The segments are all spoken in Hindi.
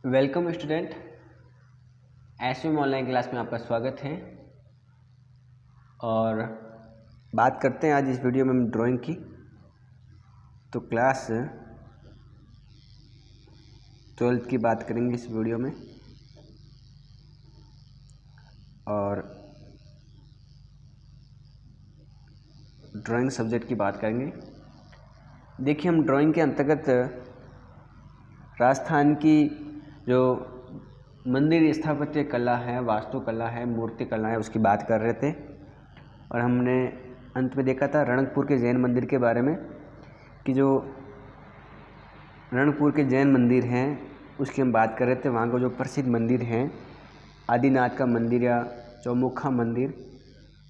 Welcome student, SVM online class में आपका स्वागत है। और बात करते हैं आज इस वीडियो में हम ड्राइंग की। तो क्लास 12th की बात करेंगे इस वीडियो में और ड्राइंग सब्जेक्ट की बात करेंगे। देखिए, हम ड्राइंग के अंतर्गत राजस्थान की जो मंदिर स्थापत्य कला है, वास्तुकला है, मूर्ति कला है, उसकी बात कर रहे थे। और हमने अंत में देखा था रणकपुर के जैन मंदिर के बारे में कि जो रणकपुर के जैन मंदिर हैं उसकी हम बात कर रहे थे। वहाँ का जो प्रसिद्ध मंदिर हैं आदिनाथ का मंदिर या चौमुखा मंदिर,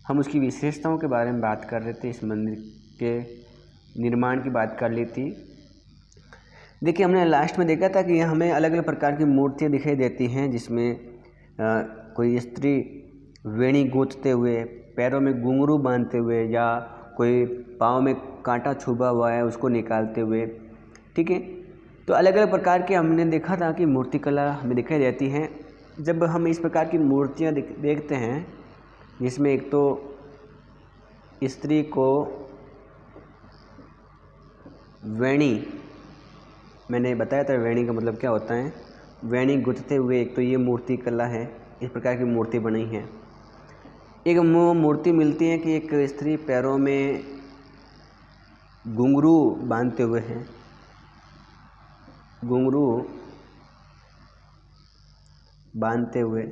हम उसकी विशेषताओं के बारे में बात कर रहे थे। इस मंदिर के निर्माण की बात कर ली थी। देखिए, हमने लास्ट में देखा था कि हमें अलग अलग प्रकार की मूर्तियाँ दिखाई देती हैं, जिसमें कोई स्त्री वेणी गूंथते हुए, पैरों में घुंघरू बांधते हुए, या कोई पाँव में कांटा छुपा हुआ है उसको निकालते हुए। ठीक है, तो अलग अलग प्रकार के हमने देखा था कि मूर्तिकला हमें दिखाई देती हैं। जब हम इस प्रकार की मूर्तियाँ देखते हैं जिसमें एक तो स्त्री को वेणी, मैंने बताया था वेणी का मतलब क्या होता है, वेणी गुथते हुए, एक तो ये मूर्ति कला है। इस प्रकार की मूर्ति बनी है। एक मूर्ति मिलती है कि एक स्त्री पैरों में घुंघरू बांधते हुए हैं, घुंघरू बांधते हुए।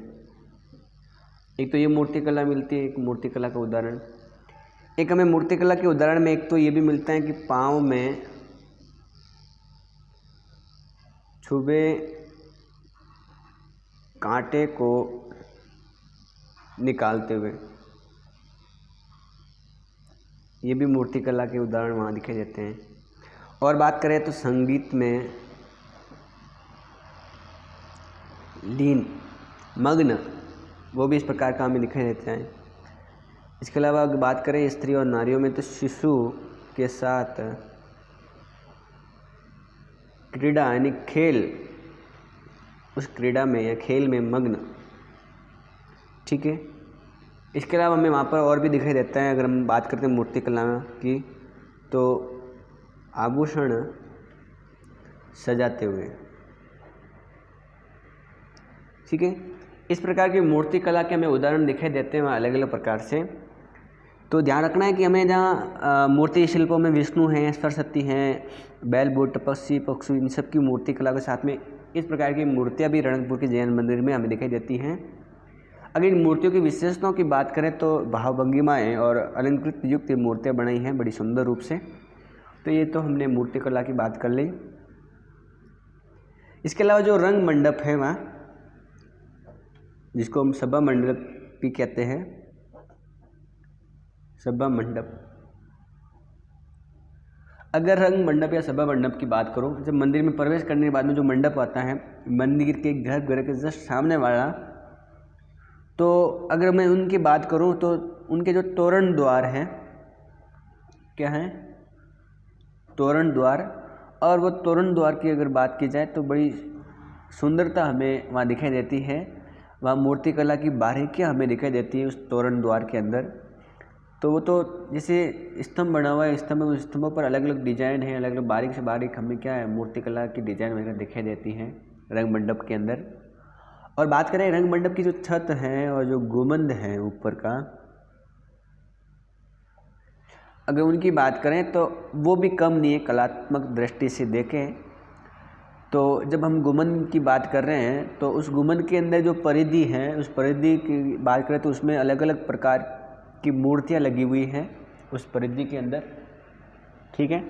एक तो ये मूर्ति कला मिलती है, एक मूर्ति कला का उदाहरण। एक हमें मूर्ति कला के उदाहरण में एक तो ये भी मिलता है कि पाँव में छुबे कांटे को निकालते हुए, ये भी मूर्ति कला के उदाहरण वहाँ दिखाई देते हैं। और बात करें तो संगीत में लीन, मग्न, वो भी इस प्रकार का हमें दिखाई देता है। इसके अलावा अगर बात करें स्त्री और नारियों में, तो शिशु के साथ क्रीड़ा यानी खेल, उस क्रीड़ा में या खेल में मग्न। ठीक है, इसके अलावा हमें वहाँ पर और भी दिखाई देता है। अगर हम बात करते हैं मूर्ति कला की, तो आभूषण सजाते हुए। ठीक है, इस प्रकार की मूर्ति कला के हमें उदाहरण दिखाई देते हैं अलग अलग प्रकार से। तो ध्यान रखना है कि हमें जहाँ मूर्ति शिल्पों में विष्णु हैं, सरस्वती हैं, बैल बुद्ध, पक्षी पक्षु, इन सब की मूर्ति कला के साथ में इस प्रकार की मूर्तियाँ भी रणकपुर के जैन मंदिर में हमें दिखाई देती हैं। अगर इन मूर्तियों की विशेषताओं की बात करें तो भावभंगिमाएँ और अलंकृत युक्त मूर्तियाँ बनाई हैं बड़ी सुंदर रूप से। तो ये तो हमने मूर्ति कला की बात कर ली। इसके अलावा जो रंग मंडप है वहाँ, जिसको हम सभा मंडप भी कहते हैं, सभा मंडप। अगर रंग मंडप या सभा मंडप की बात करो, जब मंदिर में प्रवेश करने के बाद में जो मंडप आता है मंदिर के घर के जस्ट सामने वाला, तो अगर मैं उनकी बात करूं तो उनके जो तोरण द्वार हैं, क्या है, तोरण द्वार। और वो तोरण द्वार की अगर बात की जाए तो बड़ी सुंदरता हमें वहाँ दिखाई देती है। वहाँ मूर्ति कला की बारीकियाँ हमें दिखाई देती है उस तोरण द्वार के अंदर। तो वो तो जैसे स्तंभ बना हुआ है, स्तंभों पर अलग अलग डिजाइन है, अलग अलग बारीक से बारीक हमें क्या है, मूर्ति कला की डिजाइन वगैरह दिखाई देती हैं रंग मंडप के अंदर। और बात करें रंग मंडप की जो छत है और जो गुंबद है ऊपर का, अगर उनकी बात करें तो वो भी कम नहीं है कलात्मक दृष्टि से देखें तो। जब हम गुंबद की बात कर रहे हैं तो उस गुंबद के अंदर जो परिधि है, उस परिधि की बात करें तो उसमें अलग अलग प्रकार की मूर्तियाँ लगी हुई हैं उस परिधि के अंदर। ठीक है,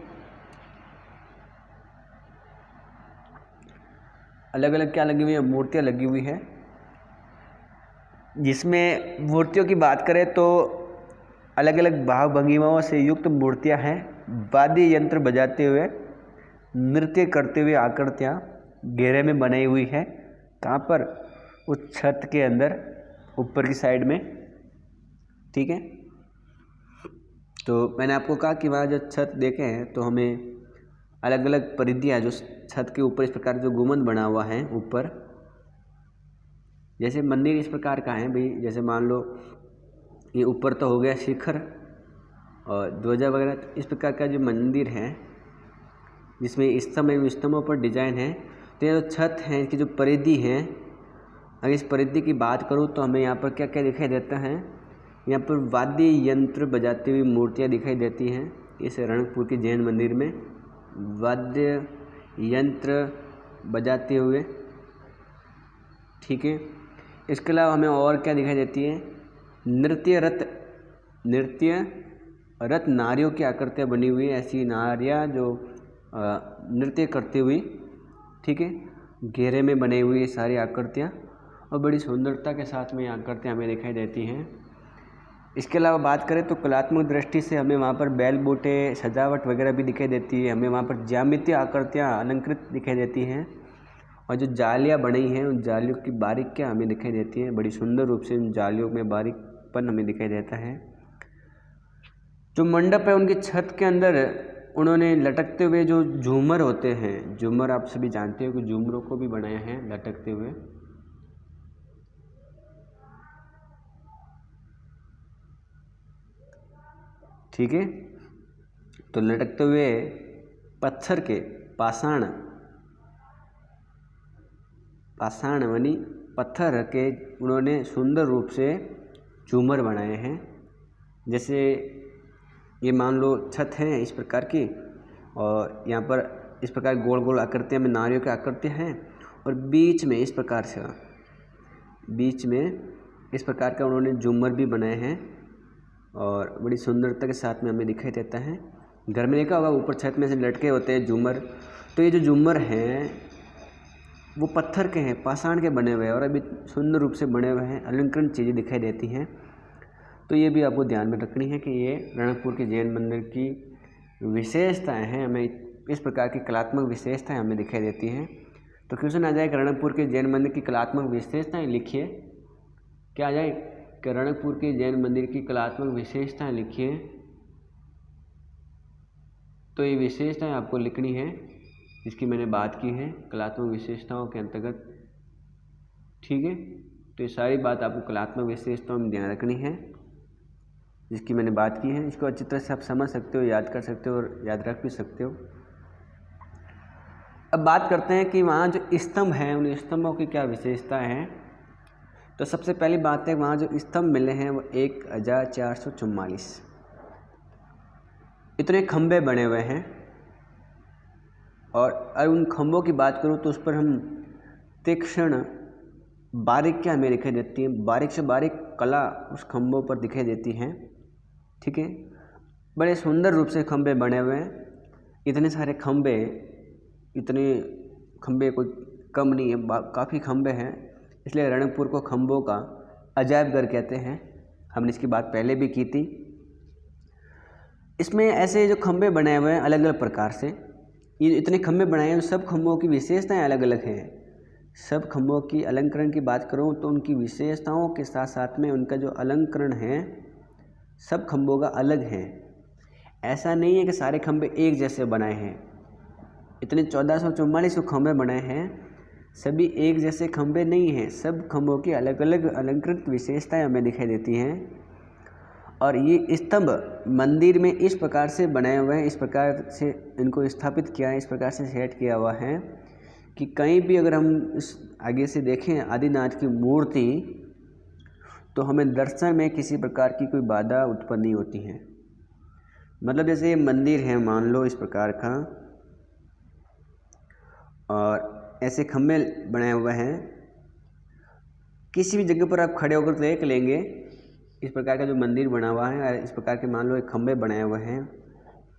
अलग अलग क्या लगी हुई है, मूर्तियाँ लगी हुई है। जिसमें मूर्तियों की बात करें तो अलग अलग भाव भंगिमाओं से युक्त मूर्तियाँ हैं। वाद्य यंत्र बजाते हुए, नृत्य करते हुए आकृतियाँ घेरे में बनाई हुई है। कहाँ पर, उस छत के अंदर ऊपर की साइड में। ठीक है, तो मैंने आपको कहा कि वहाँ जो छत देखे हैं तो हमें अलग अलग परिधियाँ जो छत के ऊपर इस प्रकार जो गुंबद बना हुआ है ऊपर, जैसे मंदिर इस प्रकार का है भाई, जैसे मान लो ये ऊपर तो हो गया शिखर और ध्वजा वगैरह, तो इस प्रकार का जो मंदिर है जिसमें स्तंभ एवं स्तंभों पर डिजाइन है। तो ये जो छत है इसकी जो परिधि है, अगर इस परिधि की बात करूँ तो हमें यहाँ पर क्या क्या दिखाई देता है, यहाँ पर वाद्य यंत्र बजाती हुई मूर्तियाँ दिखाई देती हैं। इस रणकपुर के जैन मंदिर में वाद्य यंत्र बजाते हुए, ठीक है। इसके अलावा हमें और क्या दिखाई देती है, नृत्य रथ नारियों की आकृतियाँ बनी हुई, ऐसी नारियाँ जो नृत्य करती हुई, ठीक है, घेरे में बनी हुई ये सारी आकृतियाँ और बड़ी सुंदरता के साथ में ये आकृतियाँ हमें दिखाई देती हैं। इसके अलावा बात करें तो कलात्मक दृष्टि से हमें वहाँ पर बैल बूटे सजावट वगैरह भी दिखाई देती है। हमें वहाँ पर ज्यामितीय आकृतियाँ अलंकृत दिखाई देती हैं और जो जालियाँ बनी हैं उन जालियों की बारीकियाँ हमें दिखाई देती हैं। बड़ी सुंदर रूप से उन जालियों में बारीकपन हमें दिखाई देता है। जो मंडप है उनकी छत के अंदर उन्होंने लटकते हुए जो झूमर होते हैं, झूमर आप सभी जानते हो कि झूमरों को भी बनाया है लटकते हुए, ठीक है। तो लटकते हुए पत्थर के पाषाण बनी पत्थर के उन्होंने सुंदर रूप से झूमर बनाए हैं। जैसे ये मान लो छत है इस प्रकार की और यहाँ पर इस प्रकार गोल गोल आकृतियाँ में नारियों की आकृतियाँ हैं और बीच में इस प्रकार का उन्होंने झूमर भी बनाए हैं और बड़ी सुंदरता के साथ में हमें दिखाई देता है। घर में देखा होगा ऊपर छत में से लटके होते हैं झूमर, तो ये जो झूमर हैं वो पत्थर के हैं, पाषाण के बने हुए हैं और अभी सुंदर रूप से बने हुए हैं, अलंकृत चीज़ें दिखाई देती हैं। तो ये भी आपको ध्यान में रखनी है कि ये रणकपुर के जैन मंदिर की विशेषताएं हैं, हमें इस प्रकार की कलात्मक विशेषताएं हमें दिखाई देती हैं। तो क्वेश्चन आ जाए कि रणकपुर के जैन मंदिर की कलात्मक विशेषताएं लिखिए। क्या आ जाए कि रणकपुर के जैन मंदिर की कलात्मक विशेषताएं लिखिए। तो ये विशेषताएं आपको लिखनी है जिसकी मैंने बात की है कलात्मक विशेषताओं के अंतर्गत, ठीक है। तो ये सारी बात आपको कलात्मक विशेषताओं में ध्यान रखनी है जिसकी मैंने बात की है। इसको अच्छी तरह से आप समझ सकते हो, याद कर सकते हो और याद रख भी सकते हो। अब बात करते हैं कि वहाँ जो स्तंभ हैं उन स्तंभों की क्या विशेषताएं हैं। तो सबसे पहली बात है वहाँ जो स्तंभ मिले हैं वो 1444 इतने खंभे बने हुए हैं और अगर उन खंभों की बात करूँ तो उस पर हम तीक्ष्ण बारीकियाँ हमें दिखाई देती हैं, बारीक से बारीक कला उस खंभों पर दिखाई देती हैं, ठीक है। बड़े सुंदर रूप से खंभे बने हुए हैं। इतने सारे खंभे, इतने खंभे कोई कम नहीं है, काफ़ी खंभे हैं, इसलिए रणकपुर को खंभों का अजायब घर कहते हैं। हमने इसकी बात पहले भी की थी। इसमें ऐसे जो खंभे बनाए हुए हैं अलग अलग प्रकार से, ये इतने खंभे बनाए हैं, सब खंभों की विशेषताएं अलग अलग हैं। सब खंभों की अलंकरण की बात करूं तो उनकी विशेषताओं के साथ साथ में उनका जो अलंकरण है सब खंभों का अलग है। ऐसा नहीं है कि सारे खंभे एक जैसे बनाए हैं। इतने 1444 खंभे बनाए हैं, सभी एक जैसे खंभे नहीं हैं, सब खंभों की अलग अलग अलंकृत विशेषताएं हमें दिखाई देती हैं। और ये स्तंभ मंदिर में इस प्रकार से बनाए हुए हैं, इस प्रकार से इनको स्थापित किया है, इस प्रकार से सेट किया हुआ है कि कहीं भी अगर हम इस आगे से देखें आदिनाथ की मूर्ति तो हमें दर्शन में किसी प्रकार की कोई बाधा उत्पन्न नहीं होती है। मतलब जैसे ये मंदिर है मान लो इस प्रकार का और ऐसे खंभे बनाए हुए हैं, किसी भी जगह पर आप खड़े होकर देख लेंगे इस प्रकार का जो मंदिर बना हुआ है, इस प्रकार के मान लो एक खंभे बनाए हुए हैं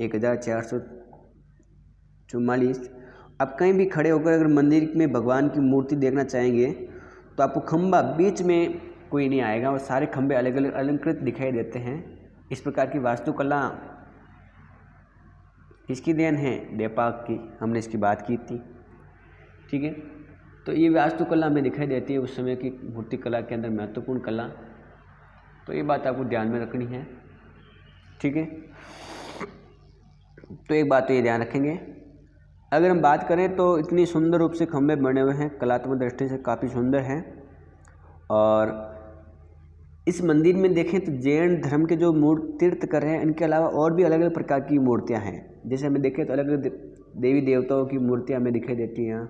1444। आप कहीं भी खड़े होकर अगर मंदिर में भगवान की मूर्ति देखना चाहेंगे तो आपको खंभा बीच में कोई नहीं आएगा और सारे खंभे अलग अलग अलंकृत दिखाई देते हैं। इस प्रकार की वास्तुकला किसकी देन है? नेपाल की, हमने इसकी बात की थी, ठीक है। तो ये वास्तुकला हमें दिखाई देती है उस समय की मूर्ति कला के अंदर महत्वपूर्ण कला। तो ये बात आपको ध्यान में रखनी है, ठीक है। तो एक बात तो ये ध्यान रखेंगे अगर हम बात करें तो इतनी सुंदर रूप से खंभे बने हुए हैं, कलात्मक दृष्टि से काफ़ी सुंदर हैं। और इस मंदिर में देखें तो जैन धर्म के जो तीर्थकर हैं, इनके अलावा और भी अलग अलग प्रकार की मूर्तियां हैं। जैसे हमें देखें तो अलग अलग देवी देवताओं की मूर्तियां हमें दिखाई देती हैं यहाँ।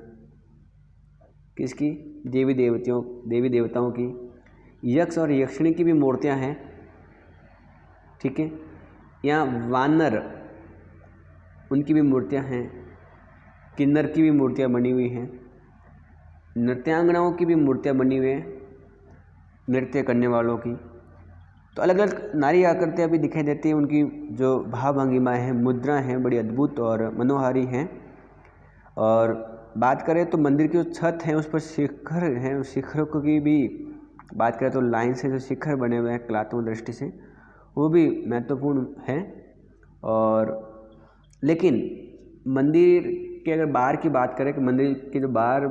किसकी? देवी देवताओं की। यक्ष और यक्षिणी की भी मूर्तियां हैं, ठीक है। यहाँ वानर, उनकी भी मूर्तियां हैं। किन्नर की भी मूर्तियां बनी हुई हैं। नृत्यांगनाओं की भी मूर्तियां बनी हुई हैं, नृत्य करने वालों की। तो अलग अलग नारी आकृतियाँ भी दिखाई देती हैं। उनकी जो भाव भंगिमाएँ हैं, मुद्रा हैं, बड़ी अद्भुत और मनोहारी हैं। और बात करें तो मंदिर की जो छत है उस पर शिखर हैं, उस शिखरों की भी बात करें तो लाइन से जो शिखर बने हुए हैं कलात्मक दृष्टि से, वो भी महत्वपूर्ण हैं। और लेकिन मंदिर के अगर बाहर की बात करें कि मंदिर के जो बाहर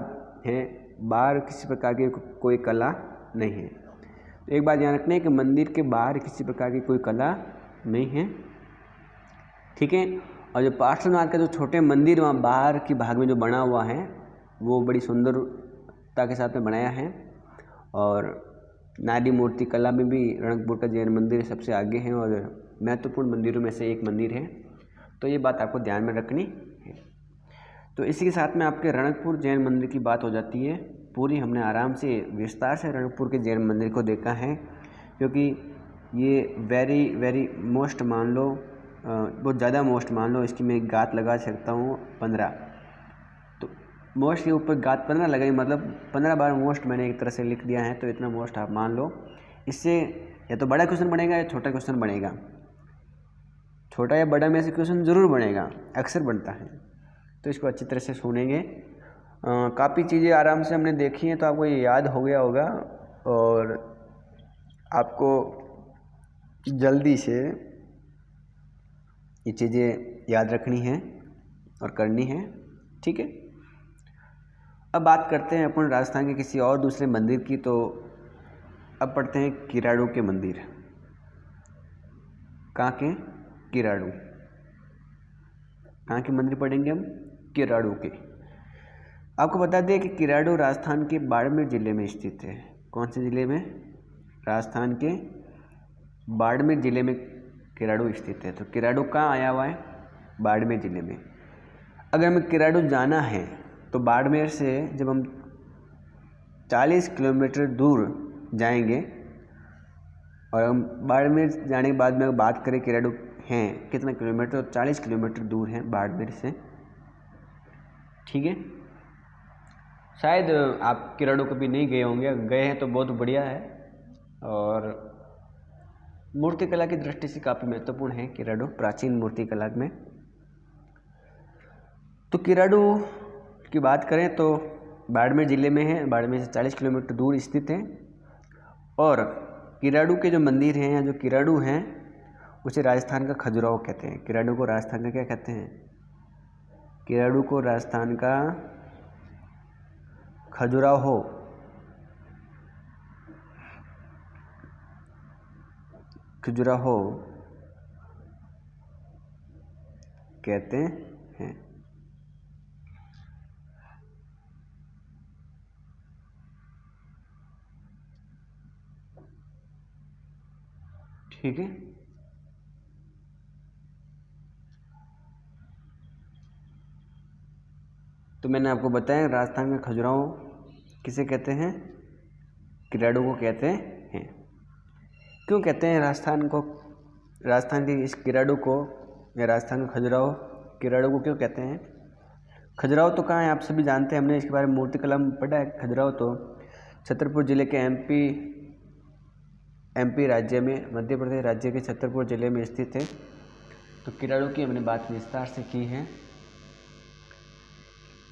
हैं, बाहर किसी प्रकार की कोई कला नहीं है। तो एक बात ध्यान रखना है कि मंदिर के बाहर किसी प्रकार की कोई कला नहीं है, ठीक है। और जो पार्श्वनाथ का जो छोटे मंदिर वहाँ बाहर की भाग में जो बना हुआ है, वो बड़ी सुंदरता के साथ में बनाया है। और नारी मूर्ति कला में भी रणकपुर का जैन मंदिर सबसे आगे है और महत्वपूर्ण मंदिरों में से एक मंदिर है। तो ये बात आपको ध्यान में रखनी है। तो इसी के साथ में आपके रणकपुर जैन मंदिर की बात हो जाती है पूरी। हमने आराम से विस्तार से रणकपुर के जैन मंदिर को देखा है, क्योंकि ये वेरी मोस्ट मान लो, बहुत ज़्यादा मोस्ट मान लो, इसकी मैं गात लगा सकता हूँ 15। तो मोस्ट के ऊपर गात 15 लगाई, मतलब 15 बार मोस्ट मैंने एक तरह से लिख दिया है, तो इतना मोस्ट आप मान लो। इससे या तो बड़ा क्वेश्चन बनेगा या छोटा क्वेश्चन बनेगा। छोटा या बड़ा में से क्वेश्चन ज़रूर बनेगा, अक्सर बनता है। तो इसको अच्छी तरह से सुनेंगे। काफ़ी चीज़ें आराम से हमने देखी हैं, तो आपको ये याद हो गया होगा। और आपको जल्दी से ये चीज़ें याद रखनी है और करनी है, ठीक है। अब बात करते हैं अपन राजस्थान के किसी और दूसरे मंदिर की। तो अब पढ़ते हैं किराड़ू के मंदिर। कहाँ के? किराड़ू। कहाँ के मंदिर पढ़ेंगे हम? किराड़ू के। आपको बता दें कि किराड़ू राजस्थान के बाड़मेर जिले में स्थित है। कौन से जिले में? राजस्थान के बाड़मेर जिले में किराड़ू स्थित है। तो किराड़ू कहाँ आया हुआ है? बाड़मेर जिले में। अगर हमें किराड़ू जाना है तो बाड़मेर से जब हम 40 किलोमीटर दूर जाएंगे, और हम बाड़मेर जाने के बाद में बात करें किराड़ू हैं कितना किलोमीटर, तो 40 किलोमीटर दूर है बाड़मेर से, ठीक है। शायद आप किराड़ू कभी नहीं गए होंगे, गए हैं तो बहुत बढ़िया है। और मूर्तिकला की दृष्टि से काफ़ी महत्वपूर्ण है किराड़ू, प्राचीन मूर्तिकला में। तो किराड़ू की बात करें तो बाड़मेर जिले में है, बाड़मेर से 40 किलोमीटर दूर स्थित है। और किराड़ू के जो मंदिर हैं या जो किराड़ू हैं, उसे राजस्थान का खजुराहो कहते हैं। किराड़ू को राजस्थान का क्या कहते हैं? किराड़ू को राजस्थान का खजुराहो कहते हैं। ठीक है। तो मैंने आपको बताया राजस्थान का खजुराहो किसे कहते हैं? किराड़ू को कहते हैं। क्यों कहते हैं राजस्थान के इस किराड़ू को या राजस्थान का खजुराहो किराड़ू को क्यों कहते हैं? खजुराहो तो कहाँ है आप सभी जानते हैं, हमने इसके बारे में मूर्तिकला में पढ़ा है। खजुराहो तो छतरपुर जिले के एमपी राज्य में, मध्य प्रदेश राज्य के छतरपुर जिले में स्थित है। तो किराड़ू की हमने बात विस्तार से की है।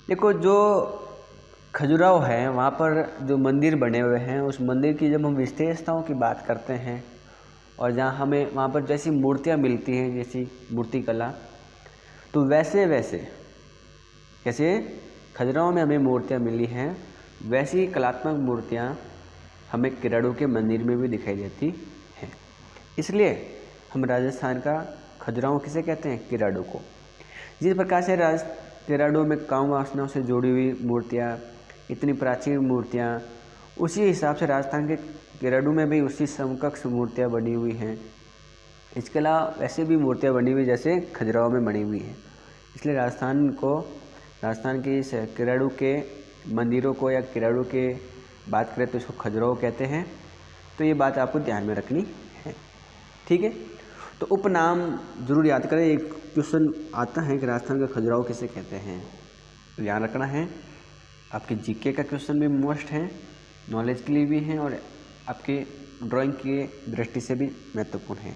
देखो, जो खजुराहो है वहाँ पर जो मंदिर बने हुए हैं, उस मंदिर की जब हम विशेषताओं की बात करते हैं और जहाँ हमें वहाँ पर जैसी मूर्तियाँ मिलती हैं, जैसी मूर्तिकला, तो वैसे जैसे खजुराहो में हमें मूर्तियाँ मिली हैं, वैसी कलात्मक मूर्तियाँ हमें किराड़ू के मंदिर में भी दिखाई देती हैं। इसलिए हम राजस्थान का खजुराहो किसे कहते हैं? किराड़ू को। जिस प्रकार से किराडू में काम वासनाओं से जुड़ी हुई मूर्तियाँ, इतनी प्राचीन मूर्तियाँ, उसी हिसाब से राजस्थान के किराडू में भी उसी समकक्ष मूर्तियाँ बनी हुई हैं। इसके अलावा ऐसे भी मूर्तियाँ बनी हुई जैसे खजुराहो में बनी हुई हैं। इसलिए राजस्थान के इस किराडू के मंदिरों को या किराडू के बात करें तो इसको खजुराहो कहते हैं। तो ये बात आपको ध्यान में रखनी है, ठीक है। तो उपनाम जरूर याद करें, एक क्वेश्चन आता है कि राजस्थान का खजुराहो किसे कहते हैं, तो ध्यान रखना है। आपके जीके का क्वेश्चन भी मोस्ट है, नॉलेज के लिए भी है और आपके ड्राइंग की दृष्टि से भी महत्वपूर्ण है।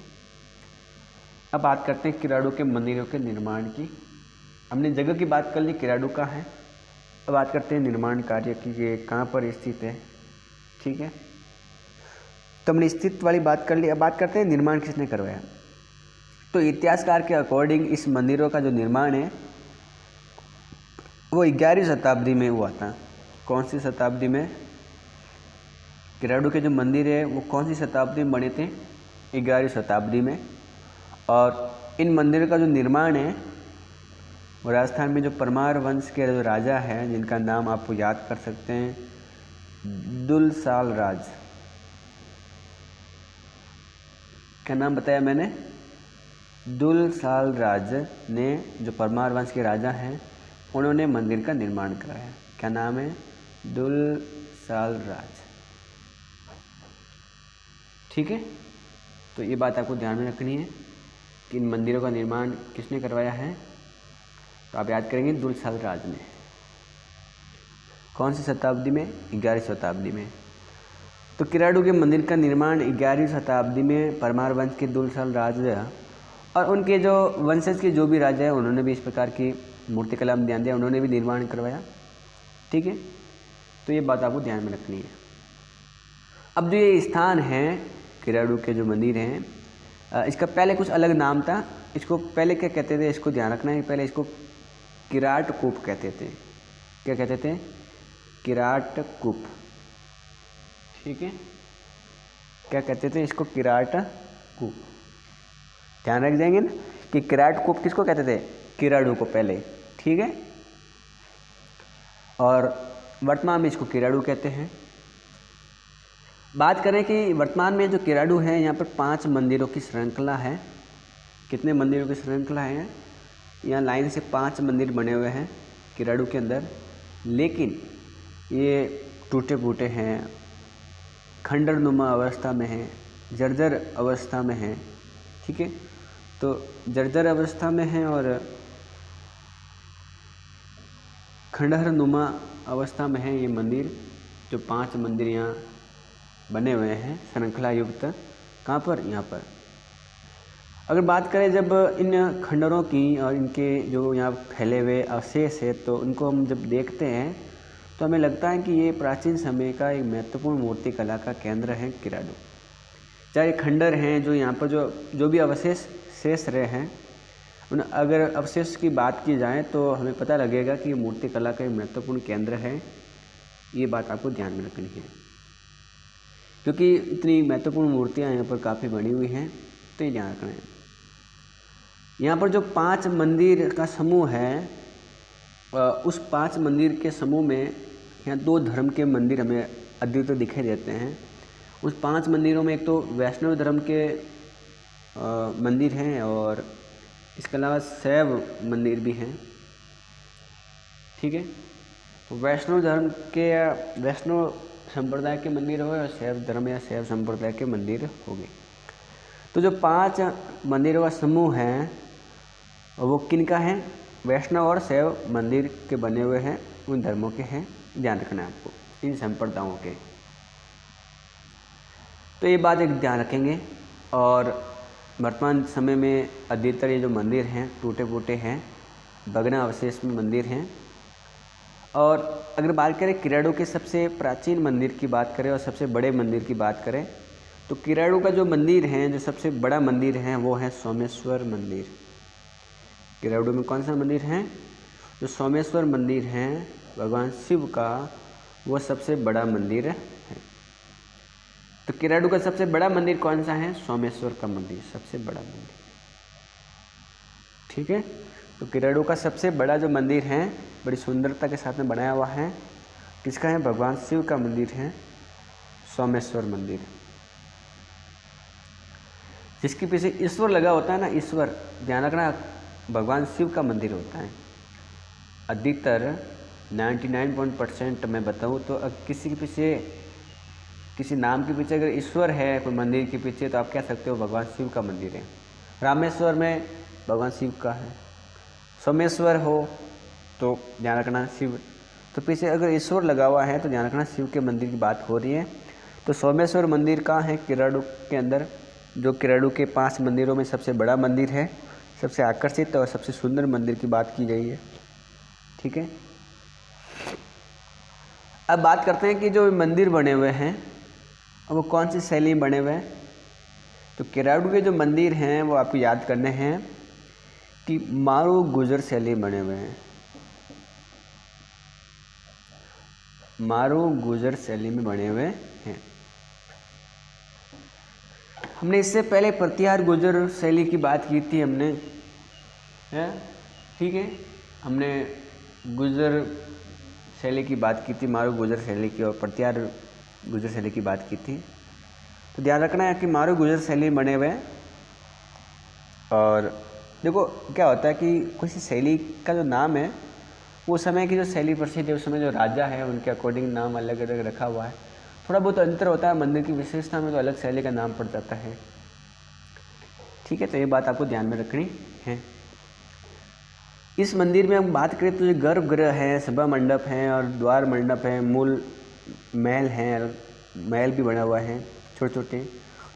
अब बात करते हैं किराडू के मंदिरों के निर्माण की। हमने जगह की बात कर ली, किराडू का है। अब बात करते हैं निर्माण कार्य की, ये कहाँ पर स्थित है, ठीक है। तो हमने स्थित वाली बात कर ली। अब बात करते हैं निर्माण किसने करवाया। तो इतिहासकार के अकॉर्डिंग इस मंदिरों का जो निर्माण है वो 11वीं शताब्दी में हुआ था। कौन सी शताब्दी में? किराडू के जो मंदिर है वो कौन सी शताब्दी में बने थे? 11वीं शताब्दी में। और इन मंदिरों का जो निर्माण है वो राजस्थान में जो परमार वंश के जो राजा हैं, जिनका नाम आपको याद कर सकते हैं, दुलसाल राज। क्या नाम बताया मैंने? दुलसाल राज ने, जो परमार वंश के राजा हैं, उन्होंने मंदिर का निर्माण कराया। क्या नाम है? दुलसाल राज, ठीक है। तो ये बात आपको ध्यान में रखनी है कि इन मंदिरों का निर्माण किसने करवाया है। तो आप याद करेंगे दुलसाल राज ने। कौन सी शताब्दी में? 11वीं शताब्दी में। तो किराडू के मंदिर का निर्माण 11वीं शताब्दी में परमार वंश के दुलसाल राज और उनके जो वंशज के जो भी राजा हैं उन्होंने भी इस प्रकार की मूर्तिकला में ध्यान दिया, उन्होंने भी निर्माण करवाया, ठीक है। तो ये बात आपको ध्यान में रखनी है। अब जो ये स्थान है किराडू के जो मंदिर हैं, इसका पहले कुछ अलग नाम था। इसको पहले क्या कहते थे, इसको ध्यान रखना है। पहले इसको किराट कूप कहते थे। क्या कहते थे? किराट कूप, ठीक है। क्या कहते थे इसको? किराट कूप। ध्यान रख देंगे ना कि किराट कूप किसको कहते थे? किराडू को पहले, ठीक है। और वर्तमान में इसको किराडू कहते हैं। बात करें कि वर्तमान में जो किराडू है, यहाँ पर 5 मंदिरों की श्रृंखला है। कितने मंदिरों की श्रृंखला है? यहाँ लाइन से 5 मंदिर बने हुए हैं किराडू के अंदर, लेकिन ये टूटे फूटे हैं, खंडरनुमा अवस्था में हैं, जर्जर अवस्था में हैं, ठीक है। तो जर्जर अवस्था में हैं और खंडहरनुमा अवस्था में है ये मंदिर। जो 5 मंदिर यहाँ बने हुए हैं श्रृंखला युक्त। कहाँ पर? यहाँ पर। अगर बात करें जब इन खंडरों की और इनके जो यहाँ फैले हुए अवशेष है, तो उनको हम जब देखते हैं तो हमें लगता है कि ये प्राचीन समय का एक महत्वपूर्ण मूर्ति कला का केंद्र है किराडू। चाहे खंडर हैं, जो यहाँ पर जो भी अवशेष शेष रहे हैं, उन अगर अवशेष की बात की जाए तो हमें पता लगेगा कि मूर्ति कला का एक महत्वपूर्ण केंद्र है। ये बात आपको ध्यान में रखनी है, क्योंकि इतनी महत्वपूर्ण मूर्तियाँ यहाँ पर काफ़ी बनी हुई हैं, तो ये ध्यान रखना है। यहाँ पर जो 5 मंदिर का समूह है, उस 5 मंदिर के समूह में यहाँ 2 धर्म के मंदिर हमें अद्वितीय दिखाई देते हैं। उस 5 मंदिरों में एक तो वैष्णव धर्म के मंदिर हैं और इसके अलावा शैव मंदिर भी हैं, ठीक है। तो वैष्णव धर्म के या वैष्णव संप्रदाय के मंदिर हो और शैव धर्म या शैव संप्रदाय के मंदिर हो गए। तो जो 5 मंदिरों का समूह है वो किन का है? वैष्णव और शैव मंदिर के बने हुए हैं, उन धर्मों के हैं। ध्यान रखना है आपको, इन संप्रदायों के। तो ये बात एक ध्यान रखेंगे। और वर्तमान समय में अधिकतर ये जो मंदिर हैं टूटे फूटे हैं, भग्न अवशेष में मंदिर हैं। और अगर बात करें किराडू के सबसे प्राचीन मंदिर की बात करें और सबसे बड़े मंदिर की बात करें, तो किराडू का जो मंदिर है, जो सबसे बड़ा मंदिर है, वो है सोमेश्वर मंदिर। किराडू में कौन सा मंदिर है? जो सोमेश्वर मंदिर है भगवान शिव का, वो सबसे बड़ा मंदिर है। तो किराडू का सबसे बड़ा मंदिर कौन सा है? सोमेश्वर का मंदिर सबसे बड़ा मंदिर, ठीक है। तो केरड़ू का सबसे बड़ा जो मंदिर है, बड़ी सुंदरता के साथ में बनाया हुआ है, किसका है? भगवान शिव का मंदिर है, सोमेश्वर मंदिर। जिसके पीछे ईश्वर लगा होता है ना, ईश्वर, ध्यान रखना, भगवान शिव का मंदिर होता है। अधिकतर 99% मैं बताऊँ तो किसी के पीछे, किसी नाम के पीछे अगर ईश्वर है कोई मंदिर के पीछे, तो आप कह सकते हो भगवान शिव का मंदिर है। रामेश्वर में भगवान शिव का है, सोमेश्वर हो तो ध्यान रखना शिव, तो पीछे अगर ईश्वर लगा हुआ है तो ध्यान रखना शिव के मंदिर की बात हो रही है। तो सोमेश्वर मंदिर कहाँ है? केरड़ू के अंदर, जो केरड़ू के 5 मंदिरों में सबसे बड़ा मंदिर है, सबसे आकर्षित और सबसे सुंदर मंदिर की बात की गई है। ठीक है, अब बात करते हैं कि जो मंदिर बने हुए हैं वो कौन सी शैली में बने हुए हैं। तो केरड़ू के जो मंदिर हैं वो आपको याद करने हैं कि मारू गुजर शैली में बने हुए हैं, मारू गुजर शैली में बने हुए हैं। हमने इससे पहले प्रतिहार गुजर शैली की बात की थी हमने, है ठीक है, हमने गुजर शैली की बात की थी, मारू गुजर शैली की, और प्रतिहार गुजर शैली की बात की थी। तो ध्यान रखना है कि मारू गुजर शैली बने हुए हैं। और देखो क्या होता है कि किसी शैली का जो नाम है, वो समय की जो शैली प्रसिद्ध है, उस समय जो राजा है उनके अकॉर्डिंग नाम अलग अलग रखा हुआ है। थोड़ा बहुत अंतर होता है, मंदिर की विशेषता में तो अलग शैली का नाम पड़ जाता है। ठीक है, तो ये बात आपको ध्यान में रखनी है। इस मंदिर में हम बात करें तो जो गर्भगृह है, सभा मंडप है और द्वार मंडप है, मूल महल हैं, महल भी बना हुआ है छोटे छोटे।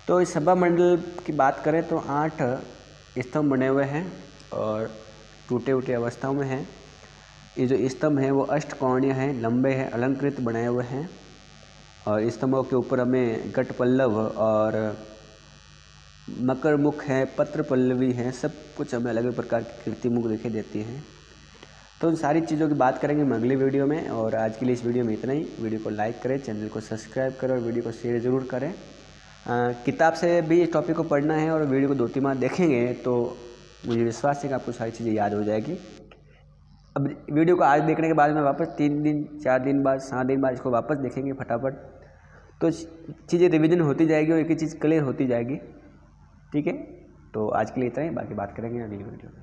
तो इस सभा मंडप की बात करें तो 8 स्तंभ बने हुए हैं और टूटे उटे अवस्थाओं में हैं। ये जो स्तंभ हैं वो अष्टकोणीय हैं, लंबे हैं, अलंकृत बनाए हुए हैं, और स्तंभों के ऊपर हमें गट पल्लव और मकर मुख है, पत्र पल्लवी है, सब कुछ हमें अलग अलग प्रकार की कीर्ति मुख दिखाई देती हैं। तो उन सारी चीज़ों की बात करेंगे हम अगली वीडियो में, और आज के लिए इस वीडियो में इतना ही। वीडियो को लाइक करें, चैनल को सब्सक्राइब करें और वीडियो को शेयर ज़रूर करें। किताब से भी इस टॉपिक को पढ़ना है और वीडियो को 2-3 बार देखेंगे तो मुझे विश्वास है कि आपको सारी चीज़ें याद हो जाएगी। अब वीडियो को आज देखने के बाद में वापस 3 दिन 4 दिन बाद 7 दिन बाद इसको वापस देखेंगे फटाफट, तो चीज़ें रिवीजन होती जाएगी और एक ही चीज़ क्लियर होती जाएगी। ठीक है, तो आज के लिए इतना ही, बाकी बात करेंगे अगली वीडियो में।